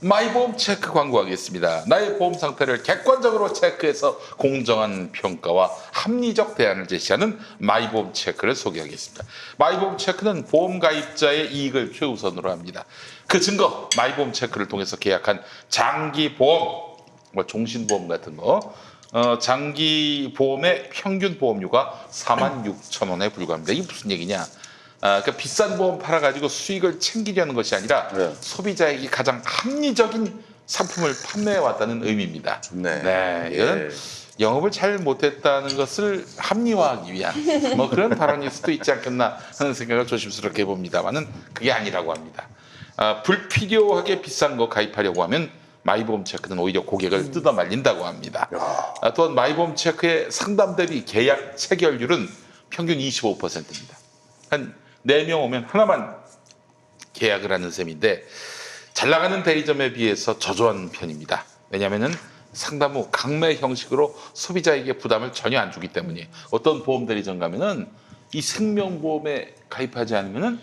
마이보험 체크 광고하겠습니다. 나의 보험 상태를 객관적으로 체크해서 공정한 평가와 합리적 대안을 제시하는 마이보험 체크를 소개하겠습니다. 마이보험 체크는 보험 가입자의 이익을 최우선으로 합니다. 그 증거 마이보험 체크를 통해서 계약한 장기 보험, 뭐 종신보험 같은 거, 장기 보험의 평균 보험료가 46,000원에 불과합니다. 이게 무슨 얘기냐? 그러니까 비싼 보험 팔아가지고 수익을 챙기려는 것이 아니라 소비자에게 가장 합리적인 상품을 판매해왔다는 의미입니다. 좋네. 네, 이건 영업을 잘 못했다는 것을 합리화하기 위한 뭐 그런 발언일 수도 있지 않겠나 하는 생각을 조심스럽게 해봅니다만은 그게 아니라고 합니다. 불필요하게 비싼 거 가입하려고 하면 마이보험 체크는 오히려 고객을 뜯어 말린다고 합니다. 또한 마이보험 체크의 상담 대비 계약 체결률은 평균 25%입니다. 한 4명 오면 하나만 계약을 하는 셈인데 잘 나가는 대리점에 비해서 저조한 편입니다. 왜냐하면 상담 후 강매 형식으로 소비자에게 부담을 전혀 안 주기 때문이에요. 어떤 보험 대리점 가면은 이 생명보험에 가입하지 않으면은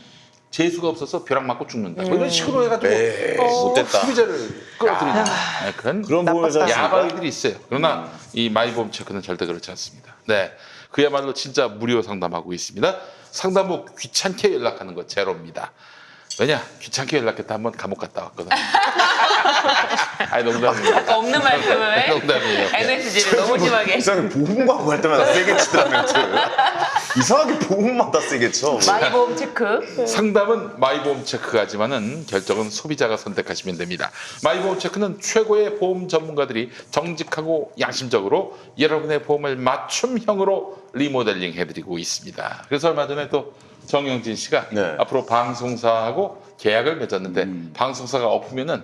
재수가 없어서 벼락 맞고 죽는다. 이런 식으로 해가지고 못됐다. 소비자를 끌어들이는 그런 보험회사 야바이들이 있어요. 그러나 이 마이보험 체크는 절대 그렇지 않습니다. 네, 그야말로 진짜 무료 상담하고 있습니다. 상담 후 귀찮게 연락하는 거 제로입니다. 왜냐? 귀찮게 연락했다 한번 감옥 갔다 왔거든. 아니 농담이에요. 없는 말씀을 해? 농담이에요. MSG를 너무 심하게. 이상하게 보험 광고 할 때마다 세게 치더라 멘트. 이상하게 보험마다 세게 쳐. 마이보험 체크. 상담은 마이보험 체크가 하지만은 결정은 소비자가 선택하시면 됩니다. 마이보험 체크는 최고의 보험 전문가들이 정직하고 양심적으로 여러분의 보험을 맞춤형으로 리모델링 해드리고 있습니다. 그래서 얼마 전에 또 정영진 씨가 앞으로 방송사하고 계약을 맺었는데 방송사가 엎으면은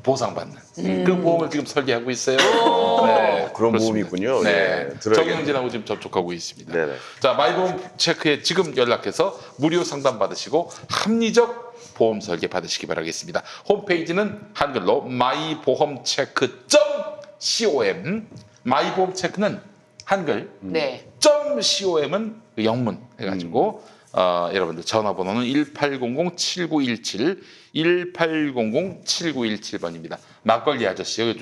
보상받는 그 보험을 지금 설계하고 있어요. 네, 그런 그렇습니다. 보험이 있군요. 네, 예, 들어야겠네요. 정영진하고 지금 접촉하고 있습니다. 네네. 자, 마이보험 체크에 지금 연락해서 무료 상담 받으시고 합리적 보험 설계 받으시기 바라겠습니다. 홈페이지는 한글로 마이보험체크.com 마이보험 체크는 한글 네. .com은 영문 해가지고 여러분들 전화번호는 1800-7917 1800-7917번입니다. 막걸리 아저씨요.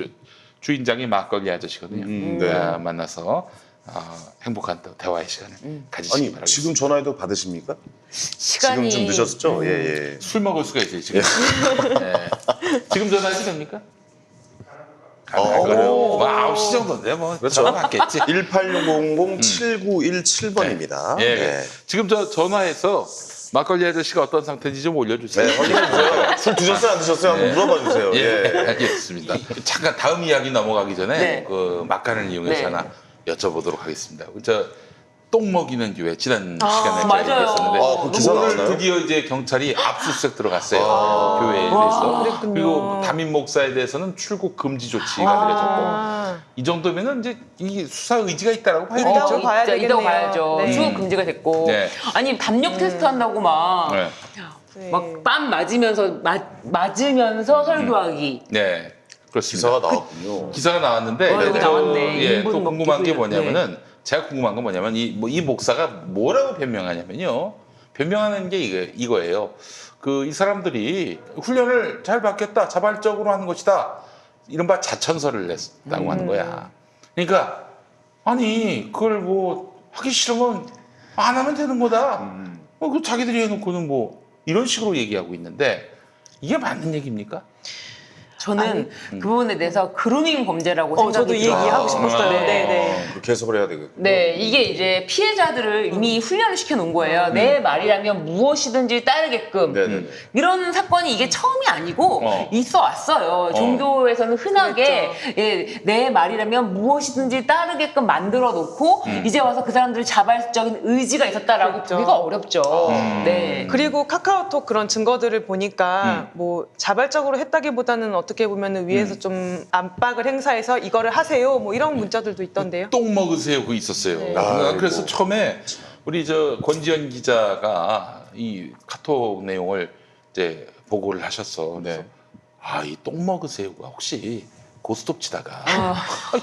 주인장이 막걸리 아저씨거든요. 만나서 행복한 또 대화의 시간을 가지시기 아니 바랍니다. 지금 전화해도 받으십니까? 시간이 지금 좀 늦었죠? 예. 술 먹을 수가 있어요 지금. 네. 지금 전화해도 됩니까? 가능할까요? 뭐 9시 정도인데 뭐 그렇죠. 전화 받겠지. 1800-7917번입니다. 예. 지금 저 전화해서 막걸리 아저씨가 어떤 상태인지 좀 올려주세요. 네, 확인해주세요. 술 드셨어요, 안 드셨어요? 한번 물어봐 주세요. 예, 알겠습니다. 잠깐 다음 이야기 넘어가기 전에 네. 그 막간을 이용해서 네. 하나 여쭤보도록 하겠습니다. 똥 먹이는 교회 지난 시간에 맞아요. 얘기했었는데 그 기사 오늘 나왔나요? 드디어 이제 경찰이 압수수색 들어갔어요. 교회에 대해서. 그랬군요. 그리고 담임 목사에 대해서는 출국 금지 조치가 내려졌고 이 정도면은 이제 이 수사 의지가 있다라고 봐야 있다고 되겠죠. 봐야 있다고 되겠네요. 봐야죠. 네. 출국 금지가 됐고. 네. 아니 담력 테스트 한다고 막. 네. 막 빰 맞으면서 설교하기. 네, 그렇습니다. 기사가 나왔군요. 기사가 나왔는데 여기 나왔네. 예, 인분 또 궁금한 게 먹기 뭐냐면은 제가 궁금한 건 뭐냐면 이 목사가 뭐라고 변명하냐면요. 변명하는 게 이거예요. 이 사람들이 훈련을 잘 받겠다, 자발적으로 하는 것이다. 이른바 자천서를 냈다고 하는 거야. 그러니까 아니 그걸 뭐 하기 싫으면 안 하면 되는 거다. 그 자기들이 해놓고는 뭐 이런 식으로 얘기하고 있는데 이게 맞는 얘기입니까? 저는 그 부분에 대해서 그루밍 범죄라고 저도 이 생각이 얘기 하고 들어요. 싶었어요. 네. 네네. 그렇게 해석을 해야 되겠군요. 네, 이게 이제 피해자들을 이미 훈련을 시켜놓은 거예요. 내 말이라면 무엇이든지 따르게끔. 네네네. 이런 사건이 이게 처음이 아니고 있어 왔어요. 종교에서는 흔하게 예, 내 말이라면 무엇이든지 따르게끔 만들어 놓고 이제 와서 그 사람들이 자발적인 의지가 있었다라고 그렇죠. 보기가 어렵죠. 네. 그리고 카카오톡 그런 증거들을 보니까 뭐 자발적으로 했다기보다는 어떻게 보면 위에서 좀 압박을 행사해서 이거를 하세요. 뭐 이런 문자들도 있던데요. 똥 먹으세요 그거 있었어요. 네. 그래서 처음에 우리 권지현 기자가 이 카톡 내용을 이제 보고를 하셨어. 그래서 이 똥 먹으세요가 혹시 고스톱 치다가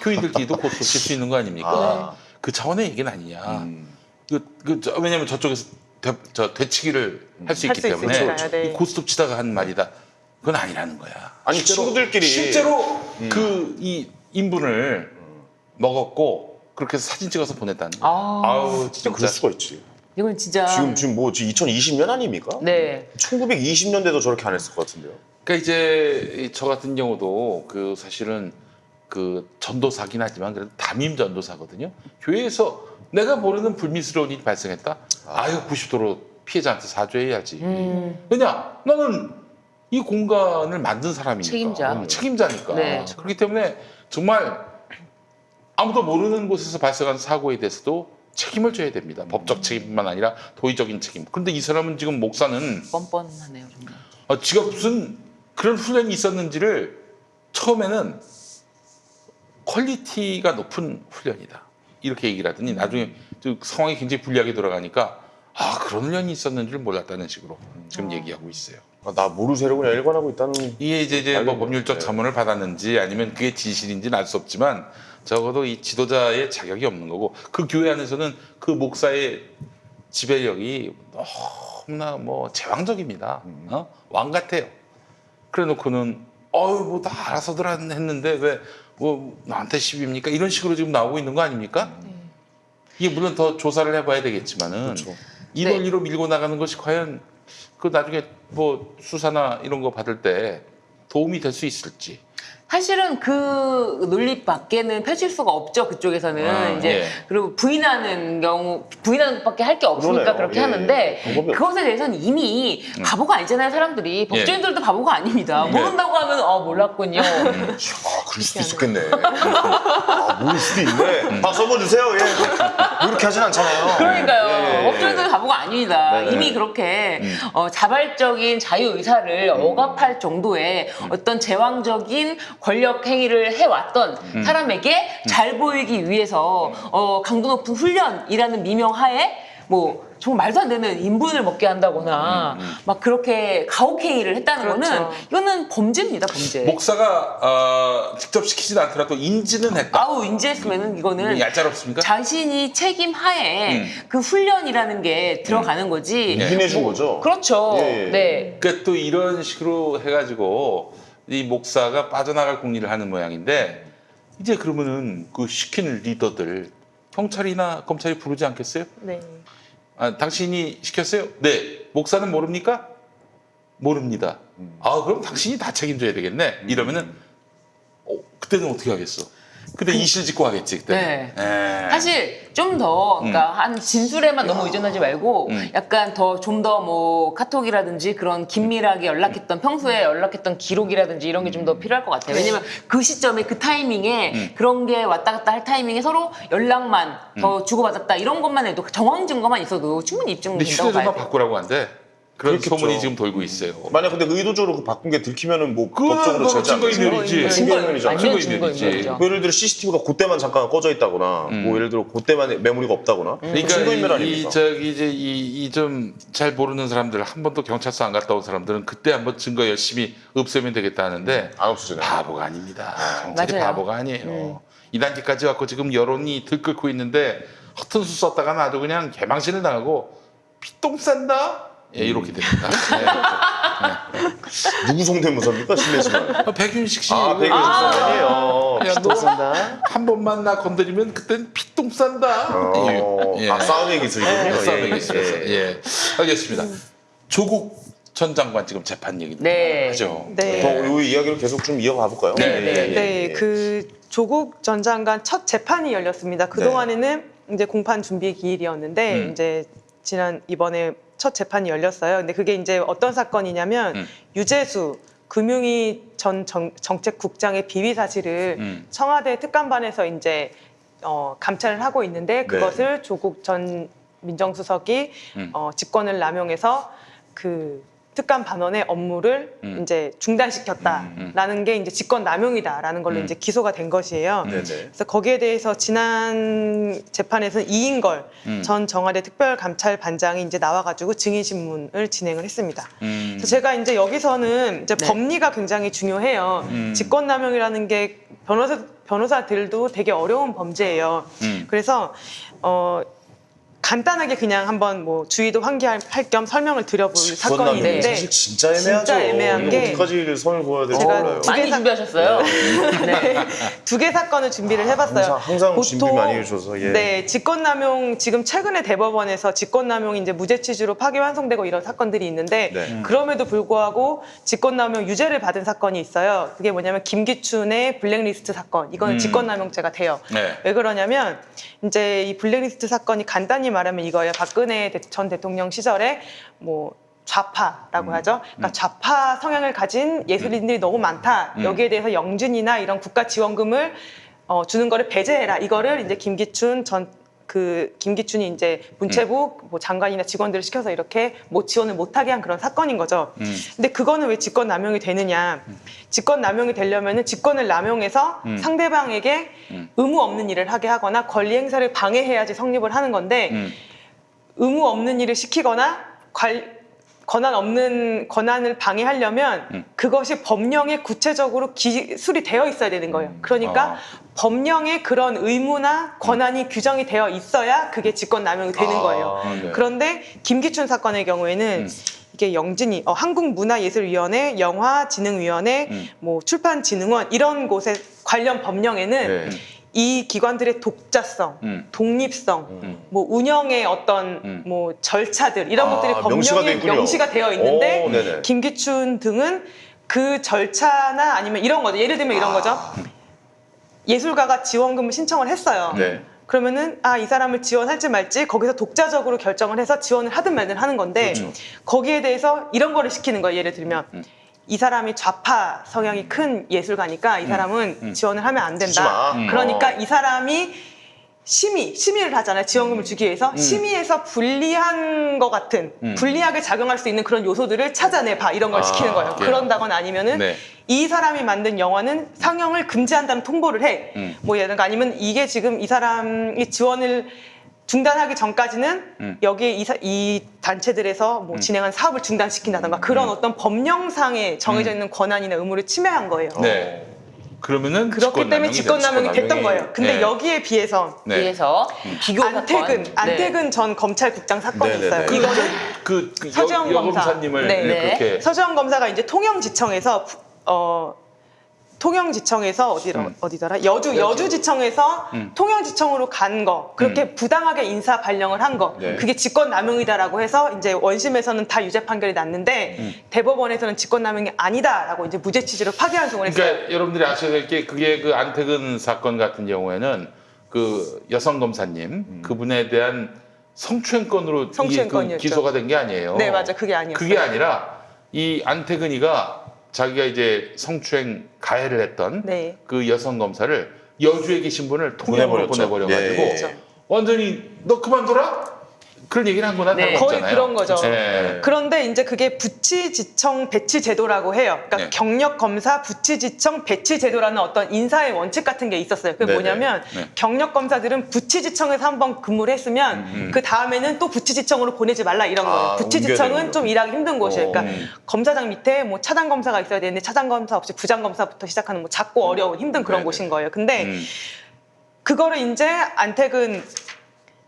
교인들끼리도 고스톱 칠 수 있는 거 아닙니까? 그 차원의 얘기는 아니냐. 왜냐면 저쪽에서 되치기를 할 수 있기 할수 때문에 있으니까요, 네. 이 고스톱 치다가 한 말이다. 그건 아니라는 거야. 아니, 친구들끼리. 실제로 그 이 인분을 먹었고 그렇게 해서 사진 찍어서 보냈다는 거야. 아우, 진짜 그럴 수가 있지. 이건 진짜 지금 뭐 2020년 아닙니까? 네. 1920년대도 저렇게 안 했을 것 같은데요. 그러니까 이제 저 같은 경우도 그 사실은 그 전도사긴 하지만 그래도 담임 전도사거든요. 교회에서 내가 모르는 불미스러운 일이 발생했다. 아유 90도로 피해자한테 사죄해야지. 왜냐? 나는 이 공간을 만든 사람이니까. 책임자. 책임자니까. 네. 그렇기 때문에 정말 아무도 모르는 곳에서 발생한 사고에 대해서도 책임을 져야 됩니다. 법적 책임뿐만 아니라 도의적인 책임. 그런데 이 사람은 지금 목사는 뻔뻔하네요 정말. 지가 무슨 그런 훈련이 있었는지를 처음에는 퀄리티가 높은 훈련이다. 이렇게 얘기를 하더니 나중에 좀 상황이 굉장히 불리하게 돌아가니까 그런 훈련이 있었는 줄 몰랐다는 식으로 지금 얘기하고 있어요. 나 모르쇠로 그냥 일관하고 있다는. 이게 이제 뭐 법률적 자문을 받았는지 아니면 그게 진실인지는 알 수 없지만 적어도 이 지도자의 자격이 없는 거고 그 교회 안에서는 그 목사의 지배력이 너무나 뭐 제왕적입니다. 왕 같아요. 그래놓고는 뭐 다 알아서들 했는데 왜 뭐 나한테 시비입니까? 이런 식으로 지금 나오고 있는 거 아닙니까? 이게 물론 더 조사를 해봐야 되겠지만은 그렇죠. 이 네. 논리로 밀고 나가는 것이 과연 그 나중에 뭐 수사나 이런 거 받을 때 도움이 될 수 있을지. 사실은 그 논리 밖에는 펼칠 수가 없죠 그쪽에서는 이제 예. 그리고 부인하는 것밖에 할 게 없으니까 그러네요. 그렇게 예. 하는데 방법이 그것에 대해서는 이미 바보가 아니잖아요 사람들이 법조인들도 바보가 아닙니다 예. 모른다고 하면 몰랐군요 그럴 수도 있었겠네. 모를 수도 있네. 박수 한번 주세요. 예. 이렇게 하진 않잖아요. 그러니까요. 예. 법조인들은 바보가 아닙니다. 네네. 이미 그렇게 자발적인 자유의사를 억압할 정도의 어떤 제왕적인 권력 행위를 해왔던 사람에게 잘 보이기 위해서 강도 높은 훈련이라는 미명하에 뭐 정말 말도 안 되는 인분을 먹게 한다거나 막 그렇게 가혹행위를 했다는 그렇죠. 거는 이거는 범죄입니다, 범죄. 목사가 직접 시키진 않더라도 인지는 했다. 아우 인지했으면은 이거는 얄짤없습니까? 자신이 책임 하에 그 훈련이라는 게 들어가는 거지. 유인해 준 거죠. 그렇죠. 예. 네. 그러니까 또 이런 식으로 해가지고 이 목사가 빠져나갈 궁리를 하는 모양인데 이제 그러면은 그 시키는 리더들 경찰이나 검찰이 부르지 않겠어요? 네. 당신이 시켰어요? 네. 목사는 모릅니까? 모릅니다. 그럼 당신이 다 책임져야 되겠네. 이러면은 그때는 어떻게 하겠어? 그때 이실직고 하겠지 그때. 네. 사실 좀 더 그러니까 한 진술에만 너무 의존하지 말고 약간 더 좀 더 뭐 카톡이라든지 그런 긴밀하게 연락했던 평소에 연락했던 기록이라든지 이런 게 좀 더 필요할 것 같아요. 왜냐면 그 시점에 그 타이밍에 그런 게 왔다 갔다 할 타이밍에 서로 연락만 더 주고받았다 이런 것만 해도 정황 증거만 있어도 충분히 근데 입증된다고 휴대전화 봐야 돼요. 바꾸라고 한대. 그런 그렇겠죠. 소문이 지금 돌고 있어요. 만약 근데 의도적으로 그 바꾼 게 들키면은 뭐 그거는 법적으로 뭐 제재 안 되죠. 증거인멸이지. 증거인멸이잖아요. 완전 증거인멸이지. 증거인멸이죠. 뭐 예를 들어 CCTV가 그때만 잠깐 꺼져 있다거나 뭐 예를 들어 그때만 메모리가 없다거나 그러니까 증거인멸 이 아닙니까? 저기 이제 이 좀 잘 모르는 사람들 한 번도 경찰서 안 갔다 온 사람들은 그때 한번 증거 열심히 없애면 되겠다 하는데 안 없어지네. 바보가 아닙니다. 경찰이 맞아요. 바보가 아니에요. 이 단계까지 왔고 지금 여론이 들끓고 있는데 허튼 수 썼다가는 아주 그냥 개망신을 당하고 피똥 싼다? 예, 이렇게 됩니다. 누구 성대모사입니까? 실례지만. 백윤식 씨. 백윤식 선생님이요. 야, 피똥 싼다. 한 번만 나 건드리면 그땐 피똥 싼다. 예. 싸움의 기술이군요. 싸움의 예, 기술에서. 예. 예. 알겠습니다. 조국 전 장관 지금 재판 얘기 네. 하죠. 네. 더 이 이야기를 계속 좀 이어가 볼까요? 네, 네. 네, 그 조국 전 장관 첫 재판이 열렸습니다. 그 동안에는 이제 공판 준비 기일이었는데 이제 이번에 첫 재판이 열렸어요. 근데 그게 이제 어떤 사건이냐면 유재수 금융위 전 정책국장의 비위 사실을 청와대 특감반에서 이제 감찰을 하고 있는데 그것을 조국 전 민정수석이 직권을 남용해서 그 특감 반원의 업무를 이제 중단시켰다라는 게 이제 직권 남용이다라는 걸로 이제 기소가 된 것이에요. 네네. 그래서 거기에 대해서 지난 재판에서는 이인걸 전 청와대 특별감찰반장이 이제 나와가지고 증인 신문을 진행을 했습니다. 그래서 제가 이제 여기서는 이제 법리가 굉장히 중요해요. 직권 남용이라는 게 변호사들도 되게 어려운 범죄예요. 그래서 간단하게 그냥 한번 뭐 주의도 환기할 겸 설명을 드려볼 사건이 직권남용이 있는데 사실 진짜 애매하죠. 진짜 애매한 게 어디까지 선을 그어야 될지 제가 몰라요. 두 개 많이 준비하셨어요. 네. 두 개 사건을 준비를 해봤어요. 항상 준비 많이 해주셔서, 예. 네, 직권남용 지금 최근에 대법원에서 직권남용이 이제 무죄 취지로 파기환송되고 이런 사건들이 있는데 네. 그럼에도 불구하고 직권남용 유죄를 받은 사건이 있어요. 그게 뭐냐면 김기춘의 블랙리스트 사건. 이거는 직권남용죄가 돼요. 네. 왜 그러냐면 이제 이 블랙리스트 사건이 간단히 말하면 이거예요. 박근혜 전 대통령 시절에 뭐 좌파라고 하죠. 그러니까 좌파 성향을 가진 예술인들이 너무 많다. 여기에 대해서 영준이나 이런 국가 지원금을 주는 거를 배제해라. 이거를 이제 김기춘이 이제 문체부 뭐 장관이나 직원들을 시켜서 이렇게 뭐 지원을 못하게 한 그런 사건인 거죠. 근데 그거는 왜 직권남용이 되느냐? 직권남용이 되려면은 직권을 남용해서 상대방에게 의무 없는 일을 하게 하거나 권리 행사를 방해해야지 성립을 하는 건데 의무 없는 일을 시키거나 권한을 방해하려면 그것이 법령에 구체적으로 기술이 되어 있어야 되는 거예요. 그러니까 법령에 그런 의무나 권한이 규정이 되어 있어야 그게 직권남용이 되는 거예요. 네. 그런데 김기춘 사건의 경우에는 이게 영진이 한국문화예술위원회, 영화진흥위원회, 뭐 출판진흥원 이런 곳에 관련 법령에는 네. 이 기관들의 독자성, 독립성, 뭐 운영의 어떤 뭐 절차들 이런 것들이 명시가 돼 법령에 있군요. 명시가 되어 있는데 오, 네네. 김기춘 등은 그 절차나 아니면 이런 거죠. 예를 들면 이런 거죠. 예술가가 지원금을 신청을 했어요. 네. 그러면은 이 사람을 지원할지 말지 거기서 독자적으로 결정을 해서 지원을 하든 말든 하는 건데 그렇죠. 거기에 대해서 이런 거를 시키는 거예요. 예를 들면 이 사람이 좌파 성향이 큰 예술가니까 이 사람은 지원을 하면 안 주지 된다. 마. 그러니까 이 사람이 심의를 하잖아요. 지원금을 주기 위해서 심의에서 불리한 것 같은 불리하게 작용할 수 있는 그런 요소들을 찾아내봐 이런 걸 시키는 거예요. 예. 그런다거나 아니면은 네. 이 사람이 만든 영화는 상영을 금지한다는 통보를 해. 뭐 예를 들어 아니면 이게 지금 이 사람이 지원을 중단하기 전까지는 여기에 이 단체들에서 뭐 진행한 사업을 중단시킨다던가 그런 어떤 법령상에 정해져 있는 권한이나 의무를 침해한 거예요. 네. 그러면은 그렇기 때문에 직권남용이 됐던 거예요. 근데 네. 여기에 비해서 네. 비해서 비교 안태근 전 검찰국장 사건이 네네네. 있어요. 이거는 서지영 검사. 검사님을 네. 그렇게 서지영 검사가 이제 통영지청에서 어디더라? 여주지청에서 통영지청으로 간 거, 그렇게 부당하게 인사 발령을 한 거, 네. 그게 직권남용이다라고 해서 이제 원심에서는 다 유죄 판결이 났는데 대법원에서는 직권남용이 아니다라고 이제 무죄 취지로 파기환송을 했어요. 그러니까 여러분들이 아셔야 될 게 그게 그 안태근 사건 같은 경우에는 그 여성 검사님 그분에 대한 성추행건으로 이게 그 성추행건이었죠. 기소가 된 게 아니에요. 네, 맞아, 그게 아니었어요. 그게 아니라 이 안태근이가 자기가 이제 성추행 가해를 했던 네. 그 여성 검사를 여주에 계신 분을 통영으로 보내버렸죠. 보내버려가지고 예. 그렇죠. 완전히 너 그만둬라? 그런 얘기를 한 거나 네. 다름없잖아요. 거의 그런 거죠. 네. 그런데 이제 그게 부치지청 배치 제도라고 해요. 그러니까 네. 경력검사 부치지청 배치 제도라는 어떤 인사의 원칙 같은 게 있었어요. 그게 네네. 뭐냐면 네. 경력검사들은 부치지청에서 한번 근무를 했으면 그 다음에는 또 부치지청으로 보내지 말라 이런 거예요. 옮겨야 부치지청은 되는군요. 좀 일하기 힘든 곳이에요. 그러니까 검사장 밑에 뭐 차장검사가 있어야 되는데 차장검사 없이 부장검사부터 시작하는 뭐 작고 어려운 힘든 그런 네네. 곳인 거예요. 근데 그거를 이제 안태근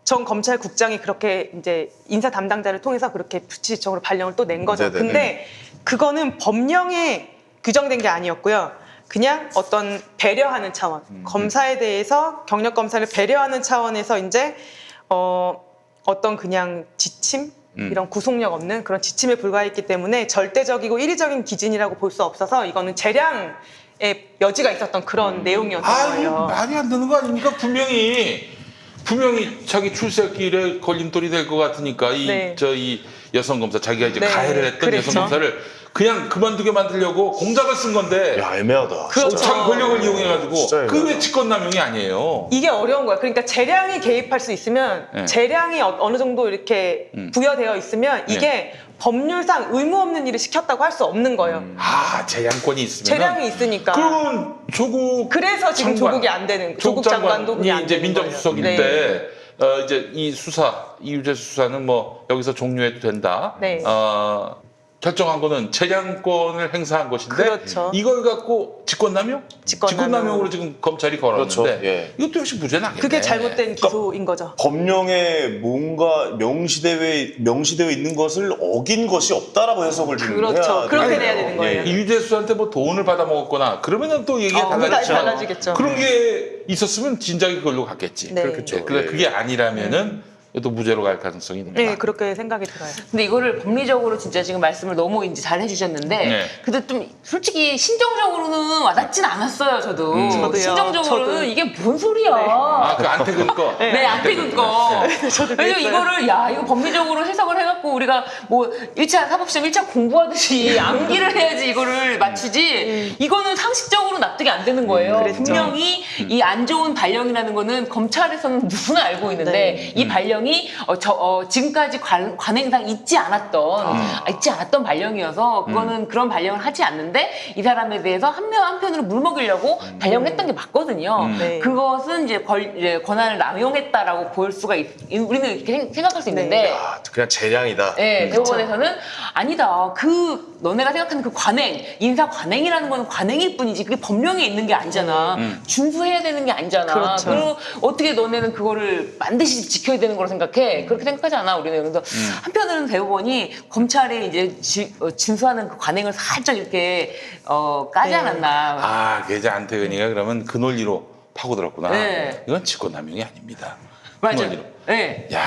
전 검찰국장이 그렇게 이제 인사 담당자를 통해서 그렇게 부치지청으로 발령을 또 낸 거죠. 네네. 근데 그거는 법령에 규정된 게 아니었고요. 그냥 어떤 배려하는 차원, 검사에 대해서 경력 검사를 배려하는 차원에서 이제 어떤 그냥 지침 이런 구속력 없는 그런 지침에 불과했기 때문에 절대적이고 이리적인 기준이라고 볼 수 없어서 이거는 재량의 여지가 있었던 그런 내용이었던 거예요. 말이 안 되는 거 아닙니까? 분명히 자기 출세길에 걸림돌이 될 것 같으니까 네. 이 여성 검사 자기가 이제 네, 가해를 했던 그랬죠. 여성 검사를 그냥 그만두게 만들려고 공작을 쓴 건데 야, 애매하다. 그렇죠. 자기 권력을 이용해가지고 진짜 그게 애매하다. 직권남용이 아니에요. 이게 어려운 거야. 그러니까 재량이 개입할 수 있으면 네. 재량이 어느 정도 이렇게 부여되어 있으면 이게 법률상 의무 없는 일을 시켰다고 할 수 없는 거예요. 재량권이 있으면 재량이 있으니까. 그러면 조국 그래서 지금 장관, 조국이 안 되는 조국 장관도 그게 안 이제 되는 민정수석인데 거예요. 네. 이제 이 유죄 수사는 뭐 여기서 종료해도 된다. 네. 결정한 거는 재량권을 행사한 것인데 그렇죠. 이걸 갖고 직권남용? 직권남용으로 지금 검찰이 걸었는데 그렇죠. 예. 이것도 역시 무죄 나겠네. 그게 잘못된 기소인 거죠. 법령에 뭔가 명시되어 있는 것을 어긴 것이 없다라고 해석을 좀 그렇죠. 해야 그렇게 되겠네요. 돼야 되는 거예요. 예. 유재수한테 뭐 돈을 받아 먹었거나 그러면은 또 얘기가 달라지죠. 달라지겠죠. 그런 게 있었으면 진작에 그걸로 갔겠지. 네. 그렇겠죠. 그러니까 예. 그게 아니라면은 또 무죄로 갈 가능성이 있는 네, 거다. 그렇게 생각이 들어요. 근데 이거를 법리적으로 진짜 지금 말씀을 너무 이제 잘 해주셨는데, 네. 근데 좀 솔직히 심정적으로는 와닿진 않았어요, 저도. 저도요. 심정적으로는 저도. 이게 뭔 소리야. 아, 그 안태근 거. 네, 안태근 거. 저도 왜냐면 그랬어요. 이거를, 야, 이거 법리적으로 해석을 해갖고 우리가 뭐 1차 사법시험 1차 공부하듯이 암기를 해야지 이거를 맞추지. 이거는 상식적으로 납득이 안 되는 거예요. 그랬죠. 분명히 이 안 좋은 발령이라는 거는 검찰에서는 누구나 알고 있는데 네. 이 발령이 지금까지 관행상 있지 않았던 발령이어서 그거는 그런 발령을 하지 않는데 이 사람에 대해서 한편으로 물먹이려고 발령했던 게 맞거든요. 네. 그것은 이제 권한을 남용했다라고 볼 수가 우리는 이렇게 생각할 수 있는데 아, 그냥 재량이다. 네, 대법원에서는 아니다. 너네가 생각하는 그 인사 관행이라는 건 관행일 뿐이지 그게 법령에 있는 게 아니잖아. 준수해야 되는 게 아니잖아. 그렇죠. 그리고 어떻게 너네는 그거를 반드시 지켜야 되는 거로 생각해? 그렇게 생각하지 않아, 우리는. 그래서 한편으로는 대법원이 검찰이 이제 진수하는 그 관행을 살짝 이렇게 까지 네. 않았나. 아, 그 이제 안태근이가 그러면 그 논리로 파고들었구나. 네. 이건 직권남용이 아닙니다. 맞아요. 그 논리로. 네. 야,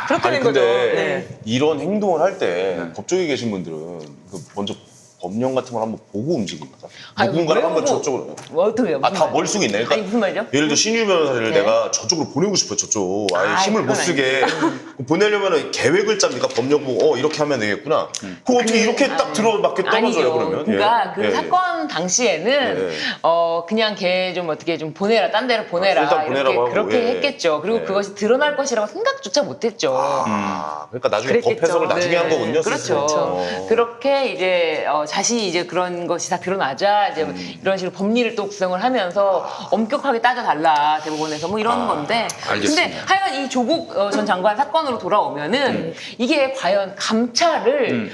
그렇게 아니 된 거죠. 근데 네. 이런 행동을 할 때 네. 법조계 계신 분들은 그 먼저 법령 같은 걸 한번 보고 움직입니다. 아니, 누군가를 왜 한번 보고? 저쪽으로. 어떻게 해요? 아, 다 머릿속에 있네. 그러니까 아니, 무슨 말이죠? 예를 들어 신유 변호사를 네. 내가 저쪽으로 보내고 싶어요. 저쪽. 아예 아이, 힘을 못 그건 쓰게. 보내려면 계획을 짭니까? 법령 보고 이렇게 하면 되겠구나. 그거 어떻게 이렇게 딱 들어맞게 떨어져요 아니죠. 그러면? 그러니까 예. 그 예, 예. 사건 당시에는 예. 그냥 걔 좀 어떻게 좀 보내라, 딴 데로 보내라 일단 이렇게 보내라고 하고, 그렇게 예. 했겠죠. 그리고 예. 그것이 드러날 것이라고 생각조차 못했죠. 아, 그러니까 나중에 법 그랬겠죠. 해석을 나중에 한 거군요. 그렇죠. 스스로. 그렇게 이제 자신이 이제 그런 것이 다 드러나자 이제 이런 식으로 법리를 또 구성을 하면서 엄격하게 따져달라 대법원에서 뭐 이런 건데. 알겠습니다. 근데 하여간 이 조국 전 장관 사건으로 돌아오면은 이게 과연 감찰을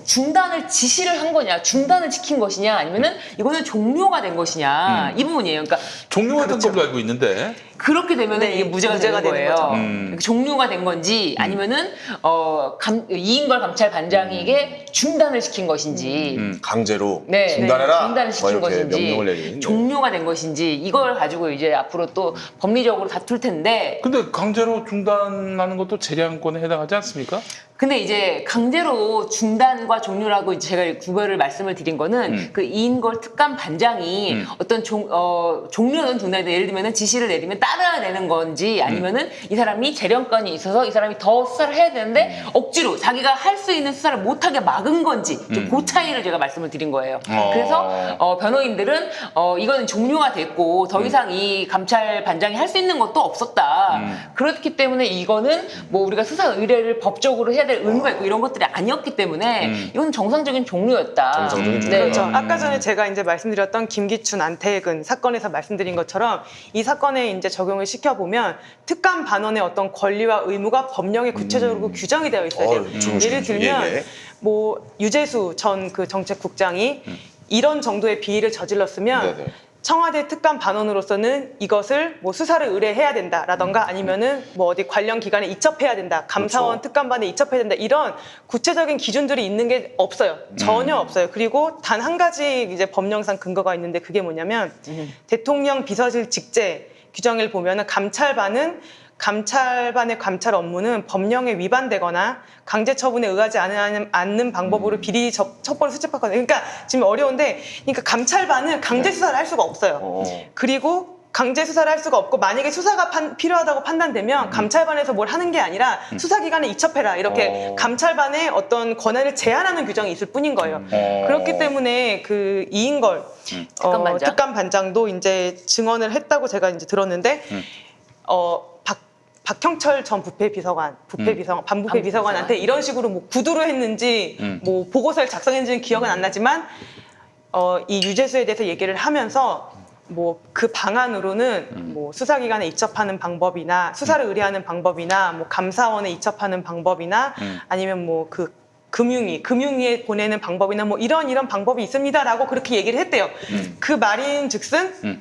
중단을 지시를 한 거냐, 중단을 지킨 것이냐, 아니면은 이거는 종료가 된 것이냐 이 부분이에요. 그러니까 종료가 된 걸로 알고 있는데. 그렇게 되면 네, 이게 무죄가 무죄가 되는 되는 거예요. 거죠. 그러니까 종료가 된 건지 아니면은 이인걸 감찰 반장에게 중단을 시킨 것인지 강제로 네, 중단해라. 중단을 뭐 시킨 이렇게 것인지 명령을 내리는. 종료가 된 것인지 이걸 가지고 이제 앞으로 또 법리적으로 다툴 텐데 근데 강제로 중단하는 것도 재량권에 해당하지 않습니까? 근데 이제 강제로 중단과 종료라고 이제 제가 구별을 말씀을 드린 거는 그 이인걸 특감 반장이 어떤 종료든 중단이든 예를 들면은 지시를 내리면 따라야 되는 건지 아니면은 이 사람이 재량권이 있어서 이 사람이 더 수사를 해야 되는데 억지로 자기가 할 수 있는 수사를 못하게 막은 건지 이제 그 차이를 제가 말씀을 드린 거예요. 그래서 변호인들은 이거는 종료가 됐고 더 이상 이 감찰 반장이 할 수 있는 것도 없었다. 그렇기 때문에 이거는 뭐 우리가 수사 의뢰를 법적으로 해야 될 의무가 있고 이런 것들이 아니었기 때문에 이건 정상적인 종료였다. 정상적인 네. 종료. 그렇죠. 아까 전에 제가 이제 말씀드렸던 김기춘, 안태근 사건에서 말씀드린 것처럼 이 사건에 이제 적용을 시켜보면 특감 반원의 어떤 권리와 의무가 법령에 구체적으로 규정이 되어 있어요. 예를 들면 예. 뭐 유재수 전 그 정책국장이 이런 정도의 비위를 저질렀으면 네네. 청와대 특감 반원으로서는 이것을 뭐 수사를 의뢰해야 된다라던가 아니면은 뭐 어디 관련 기관에 이첩해야 된다, 감사원 그렇죠. 특감반에 이첩해야 된다 이런 구체적인 기준들이 있는 게 없어요. 전혀 없어요. 그리고 단 한 가지 이제 법령상 근거가 있는데 그게 뭐냐면 대통령 비서실 직제 규정을 보면은 감찰반의 감찰 업무는 법령에 위반되거나 강제 처분에 의하지 않는 방법으로 비리 첩보를 수집하거든요. 그러니까 지금 어려운데, 그러니까 감찰반은 강제 수사를 할 수가 없어요. 그리고 강제 수사를 할 수가 없고 만약에 수사가 필요하다고 판단되면 감찰반에서 뭘 하는 게 아니라 수사기관에 이첩해라 이렇게 감찰반의 어떤 권한을 제한하는 규정이 있을 뿐인 거예요. 그렇기 때문에 그 이인걸 특감 반장도 이제 증언을 했다고 제가 이제 들었는데 박형철 전 부패 비서관, 반부패 비서관한테 이런 식으로 뭐 구두로 했는지 뭐 보고서를 작성했는지는 기억은 안 나지만 이 유재수에 대해서 얘기를 하면서 뭐 그 방안으로는 뭐 수사기관에 이첩하는 방법이나 수사를 의뢰하는 방법이나 뭐 감사원에 이첩하는 방법이나 아니면 뭐 그 금융위에 보내는 방법이나 뭐 이런 방법이 있습니다라고 그렇게 얘기를 했대요. 그 말인즉슨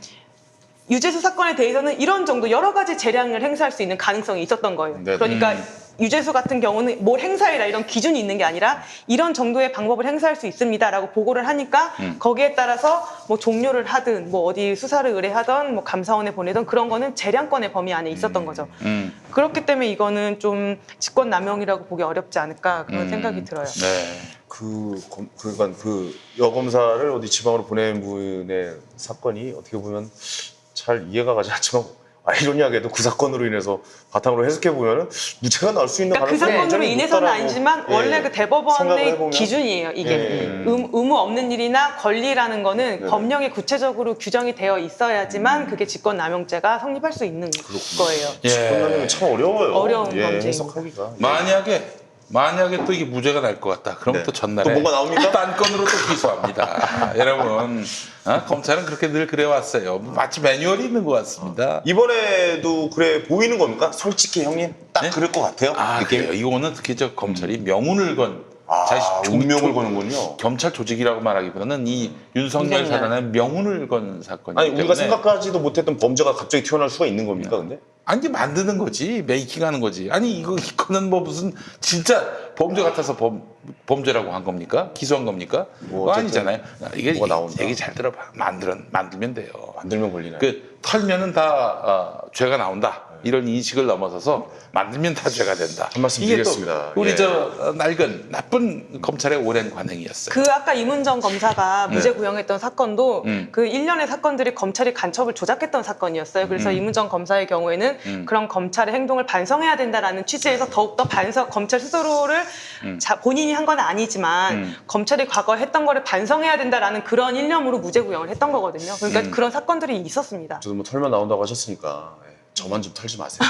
유재수 사건에 대해서는 이런 정도 여러 가지 재량을 행사할 수 있는 가능성이 있었던 거예요. 네네. 그러니까 유재수 같은 경우는 뭘 행사해라 이런 기준이 있는 게 아니라 이런 정도의 방법을 행사할 수 있습니다라고 보고를 하니까 거기에 따라서 뭐 종료를 하든 뭐 어디 수사를 의뢰하던 뭐 감사원에 보내던 그런 거는 재량권의 범위 안에 있었던 거죠. 그렇기 때문에 이거는 좀 직권남용이라고 보기 어렵지 않을까 그런 생각이 들어요. 네. 그러니까 그 여검사를 어디 지방으로 보낸 분의 사건이 어떻게 보면 잘 이해가 가지 않지만 아이러니하게도 그 사건으로 인해서 바탕으로 해석해 보면은 무죄가 나올 수 있는 그러니까 그 가능성이 사건으로 굉장히 인해서는 높다라고, 아니지만 예, 원래 그 대법원의 생각을 해보면- 기준이에요. 이게 예. 의무 없는 일이나 권리라는 거는 네네. 법령에 구체적으로 규정이 되어 있어야지만 그게 직권남용죄가 성립할 수 있는 거예요. 직권남용은 참 어려워요. 어려운 예, 범죄입니다. 해석하기가. 만약에 또 이게 무죄가 날 것 같다. 그럼 네. 또 전날에 또 뭔가 나옵니까? 딴 건으로 또 기소합니다. 여러분, 검찰은 그렇게 늘 그래왔어요. 마치 매뉴얼이 있는 것 같습니다. 이번에도 그래 보이는 겁니까? 솔직히 형님 딱 네? 그럴 것 같아요. 느낌? 그래요. 이거는 특히 저 검찰이 명운을 건 운명을 거는군요. 검찰 조직이라고 말하기보다는 이 윤석열 사단의 명운을 건 사건이기 아니 때문에 우리가 생각하지도 못했던 범죄가 갑자기 튀어나올 수가 있는 겁니까, 근데? 아니 이게 만드는 거지 메이킹하는 거지. 아니 이거는 뭐 무슨 진짜 범죄 같아서 범죄라고 한 겁니까? 기소한 겁니까? 뭐 그거 어쨌든 아니잖아요. 이게 뭐가 나온다. 얘기 잘 들어봐. 만들면 돼요. 만들면 걸리나요? 그 털면은 다 죄가 나온다. 이런 인식을 넘어서서 만들면 다 죄가 된다. 한 말씀 이게 또 드리겠습니다. 우리 예. 저 낡은 나쁜 검찰의 오랜 관행이었어요. 그 아까 이문정 검사가 무죄 구형했던 사건도 그 일련의 사건들이 검찰이 간첩을 조작했던 사건이었어요. 그래서 이문정 검사의 경우에는 그런 검찰의 행동을 반성해야 된다라는 취지에서 더욱더 검찰 스스로를 본인이 한 건 아니지만 검찰이 과거에 했던 거를 반성해야 된다라는 그런 일념으로 무죄 구형을 했던 거거든요. 그러니까 그런 사건들이 있었습니다. 저도 뭐 털면 나온다고 하셨으니까 저만 좀 털지 마세요.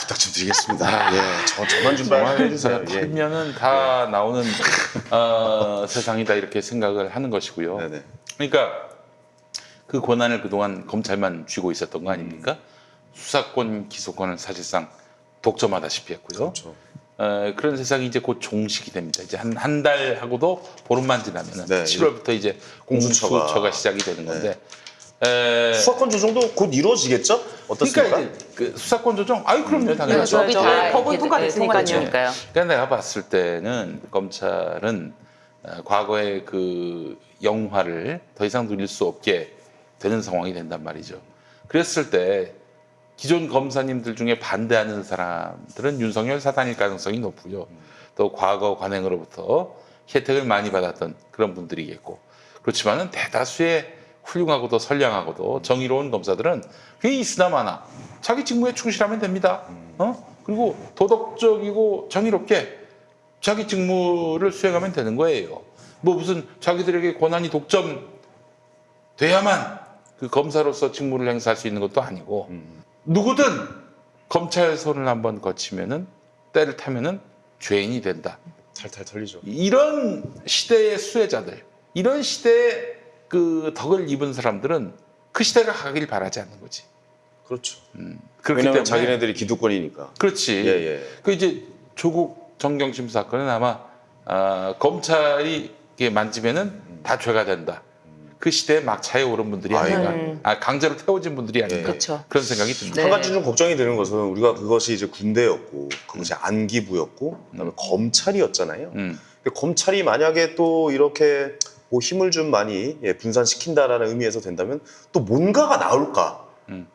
부탁 좀 드리겠습니다. 예, 저만 좀 빨리 해주세요. 예. 털면은 다 나오는 세상이다 이렇게 생각을 하는 것이고요. 네네. 그러니까 그 권한을 그동안 검찰만 쥐고 있었던 거 아닙니까? 수사권, 기소권을 사실상 독점하다시피 했고요. 그렇죠. 그런 세상이 이제 곧 종식이 됩니다. 이제 한 달 하고도 보름만 지나면은 네, 7월부터 이제 공수처가 시작이 되는 건데. 수사권 조정도 곧 이루어지겠죠? 어떻습니까? 그러니까 이제 그 수사권 조정, 그럼요, 당연히. 그렇죠. 법이 저 다 법은 이렇게 통과됐으니까요. 통과됐으니까요. 그러니까 내가 봤을 때는 검찰은 과거의 그 영화를 더 이상 누릴 수 없게 되는 상황이 된단 말이죠. 그랬을 때 기존 검사님들 중에 반대하는 사람들은 윤석열 사단일 가능성이 높고요. 또 과거 관행으로부터 혜택을 많이 받았던 그런 분들이겠고. 그렇지만은 대다수의 훌륭하고도 선량하고도 정의로운 검사들은 왜 있으나 마나 자기 직무에 충실하면 됩니다. 그리고 도덕적이고 정의롭게 자기 직무를 수행하면 되는 거예요. 뭐 무슨 자기들에게 권한이 독점돼야만 그 검사로서 직무를 행사할 수 있는 것도 아니고 누구든 검찰 손을 한번 거치면은 때를 타면은 죄인이 된다. 탈탈 털리죠. 이런 시대의 수혜자들, 이런 시대의 그 덕을 입은 사람들은 그 시대가 가길 바라지 않는 거지. 그렇죠. 그렇기 왜냐면 때문에 자기네들이 기득권이니까. 그렇지. 예, 예. 그 이제 조국 정경심 사건은 아마 검찰이 이게 만지면은 다 죄가 된다. 그 시대에 막차에 오른 분들이 아닌가. 강제로 태워진 분들이 아닌가. 그렇죠. 그런 생각이 듭니다. 한 가지 좀 걱정이 되는 것은 우리가 그것이 이제 군대였고 그것이 안기부였고 그다음에 검찰이었잖아요. 근데 검찰이 만약에 또 이렇게 뭐 힘을 좀 많이 분산시킨다라는 의미에서 된다면 또 뭔가가 나올까?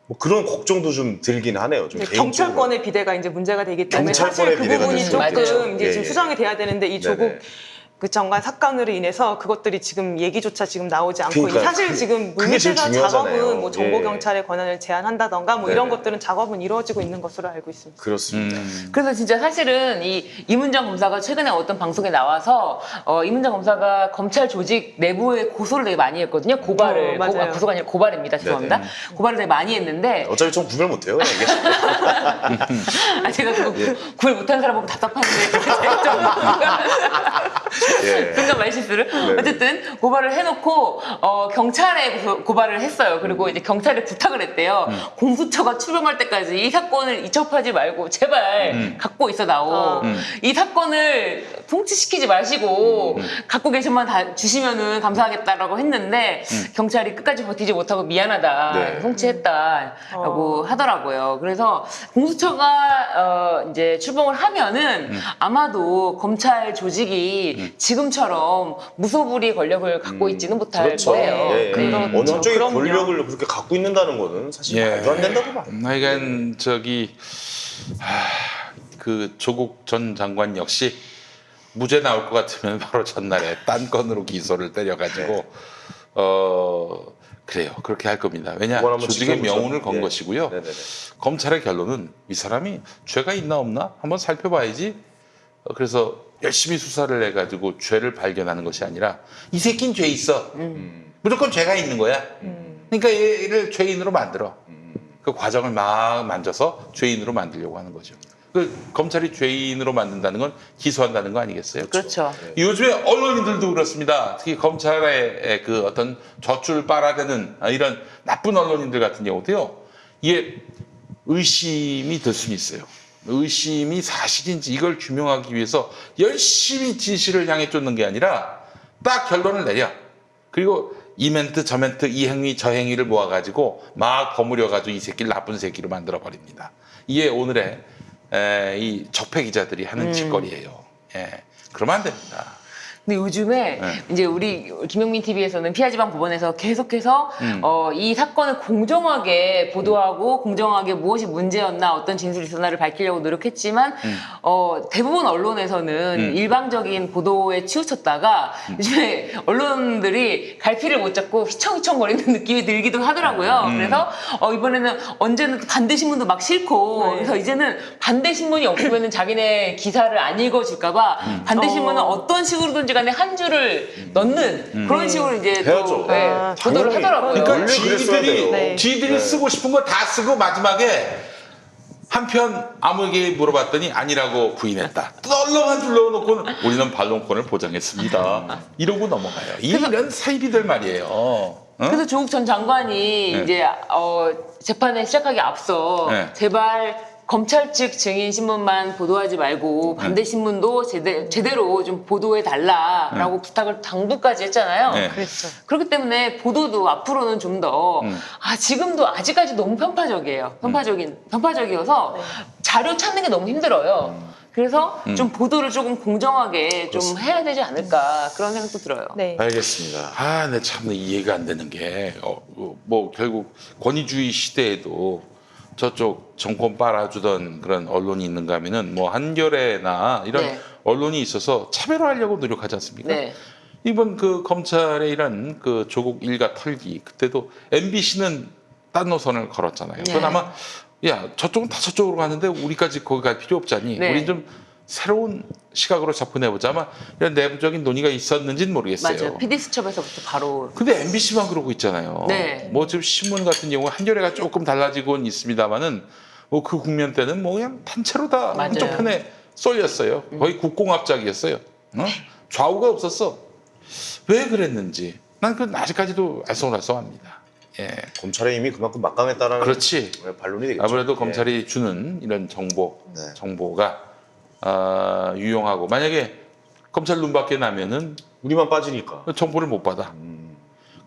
뭐 그런 걱정도 좀 들긴 하네요. 좀 개인적으로. 경찰권의 비대가 이제 문제가 되기 때문에 경찰권의 사실 그 비대가 부분이 됐습니다. 조금 맞아요. 이제 예, 지금 예. 수정이 돼야 되는데 이 조국 네네. 그 장관 사건으로 인해서 그것들이 지금 얘기조차 지금 나오지 않고 그러니까요. 사실 지금 그게 제일 물밑에서 중요하잖아요. 작업은 뭐 정보 예. 경찰의 권한을 제한한다던가 뭐 네네. 이런 것들은 작업은 이루어지고 있는 것으로 알고 있습니다. 그렇습니다. 그래서 진짜 사실은 이 이문정 검사가 최근에 어떤 방송에 나와서 이문정 검사가 검찰 조직 내부에 고소를 되게 많이 했거든요. 고발을. 맞아요. 고소가 아니라 고발입니다. 죄송합니다. 고발을 되게 많이 했는데 어차피 좀 구별 못해요. 그냥 이게. 제가 그거 구별 못하는 사람 보면 답답한데 제가 좀 예. 순간 말실수를. 어쨌든 고발을 해놓고 경찰에 고발을 했어요. 그리고 이제 경찰에 부탁을 했대요. 공수처가 출범할 때까지 이 사건을 이첩하지 말고 제발 갖고 있어 나오. 이 사건을 통치시키지 마시고 갖고 계셔만 다 주시면은 감사하겠다라고 했는데 경찰이 끝까지 버티지 못하고 미안하다. 네. 통치했다라고 하더라고요. 그래서 공수처가 이제 출범을 하면은 아마도 검찰 조직이 지금처럼 무소불위 권력을 갖고 있지는 못할 그렇죠. 거예요. 예. 그렇죠. 어느 쪽이 그럼요. 권력을 그렇게 갖고 있는다는 거는 사실 예. 말도 안 된다고 봐. 하여간 그 조국 전 장관 역시 무죄 나올 것 같으면 바로 전날에 딴 건으로 기소를 때려가지고 그래요. 그렇게 할 겁니다. 왜냐 그건 한번 조직의 지켜보죠. 명운을 건 예. 것이고요. 네네네. 검찰의 결론은 이 사람이 죄가 있나 없나 한번 살펴봐야지. 그래서 열심히 수사를 해가지고 죄를 발견하는 것이 아니라 이 새끼는 죄 있어. 무조건 죄가 있는 거야. 그러니까 얘를 죄인으로 만들어. 그 과정을 막 만져서 죄인으로 만들려고 하는 거죠. 그 검찰이 죄인으로 만든다는 건 기소한다는 거 아니겠어요? 그렇죠. 요즘에 언론인들도 그렇습니다. 특히 검찰의 그 어떤 젖줄 빨아대는 이런 나쁜 언론인들 같은 경우도요. 이게 의심이 들 수는 있어요. 의심이 사실인지 이걸 규명하기 위해서 열심히 진실을 향해 쫓는 게 아니라 딱 결론을 내려. 그리고 이 멘트 저 멘트 이 행위 저 행위를 모아가지고 막 버무려가지고 이 새끼를 나쁜 새끼로 만들어버립니다. 이게 오늘의 이 적폐 기자들이 하는 짓거리예요. 예, 그러면 안 됩니다. 근데 요즘에 네. 이제 우리 김용민 TV에서는 피하지방 법원에서 계속해서 이 사건을 공정하게 보도하고 공정하게 무엇이 문제였나 어떤 진술이 있었나를 밝히려고 노력했지만 대부분 언론에서는 일방적인 보도에 치우쳤다가 요즘에 언론들이 갈피를 못 잡고 휘청휘청거리는 느낌이 들기도 하더라고요. 그래서 이번에는 언제는 반대 신문도 막 싫고 그래서 이제는 반대 신문이 없으면 자기네 기사를 안 읽어줄까봐 반대 신문은 어떤 식으로든지 간에 한 줄을 넣는 그런 식으로 이제 해야죠. 또 네, 아, 보도를 당연히. 하더라고요. 그러니까 원래 그랬어야 돼요. 네. 지들이 쓰고 싶은 거 다 쓰고 마지막에 한편 아무에게 물어봤더니 아니라고 부인했다. 떨렁한 줄 넣어놓고는 우리는 반론권을 보장했습니다. 이러고 넘어가요. 이런 사이비들 말이에요. 어? 그래서 조국 전 장관이 네. 이제 재판에 시작하기 앞서 네. 제발 검찰 측 증인 신문만 보도하지 말고 반대 신문도 제대로 좀 보도해 달라라고 부탁을 당부까지 했잖아요. 네. 그랬죠. 그렇기 때문에 보도도 앞으로는 좀 더 지금도 아직까지 너무 편파적이어서 자료 찾는 게 너무 힘들어요. 그래서 좀 보도를 조금 공정하게 좀 해야 되지 않을까 그런 생각도 들어요. 네. 알겠습니다. 네, 참 이해가 안 되는 게 뭐 결국 권위주의 시대에도 저쪽 정권 빨아주던 그런 언론이 있는가 하면은 뭐 한겨레나 이런 네. 언론이 있어서 차별화하려고 노력하지 않습니까? 네. 이번 그 검찰의 이런 그 조국 일가 털기 그때도 MBC는 딴 노선을 걸었잖아요. 네. 그건 아마 야 저쪽은 다 저쪽으로 가는데 우리까지 거기 갈 필요 없잖니. 네. 우린 좀 새로운 시각으로 접근해보자. 아마 이런 내부적인 논의가 있었는지는 모르겠어요. 맞아요. PD수첩에서부터 바로 근데 MBC만 그러고 있잖아요. 네. 뭐 지금 신문 같은 경우 한겨레가 조금 달라지고는 있습니다만은 뭐 그 국면 때는 뭐 그냥 단체로 다 맞아요. 한쪽 편에 쏠렸어요. 거의 국공합작이었어요. 좌우가 없었어. 왜 그랬는지 난 그 아직까지도 알쏭달쏭합니다. 예, 검찰의 힘이 그만큼 막강했다라는 그렇지. 반론이 되겠죠. 아무래도 예. 검찰이 주는 이런 네. 정보가 유용하고 만약에 검찰 눈밖에 나면은 우리만 빠지니까. 정보를 못 받아.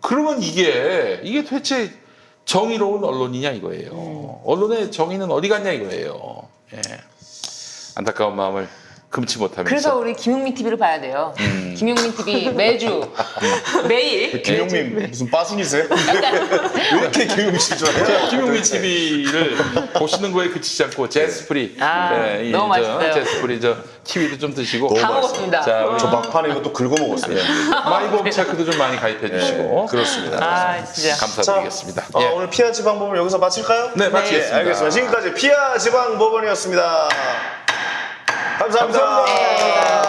그러면 이게 도대체 정의로운 언론이냐 이거예요. 언론의 정의는 어디 갔냐 이거예요. 예. 안타까운 마음을 금치 못하면서. 그래서 우리 김용민 TV를 봐야 돼요. 김용민 TV 매주 매일 김용민 무슨 빠순이세요? 왜 이렇게 김용민 씨인 줄 알아요? 김용민 TV를 보시는 거에 그치지 않고 제스프리, 너무 맛있어요. 제스프리 저 키위도 좀 드시고. 다 먹었습니다. 자, 우리 저 막판에 이거 또 긁어 먹었어요. 마이봄 체크도 좀 많이 가입해 주시고. 그렇습니다. 진짜. 감사드리겠습니다. 자, 예. 오늘 피아 지방법원 여기서 마칠까요? 네, 마치겠습니다. 알겠습니다. 지금까지 피아 지방법원이었습니다. 감사합니다. 감사합니다.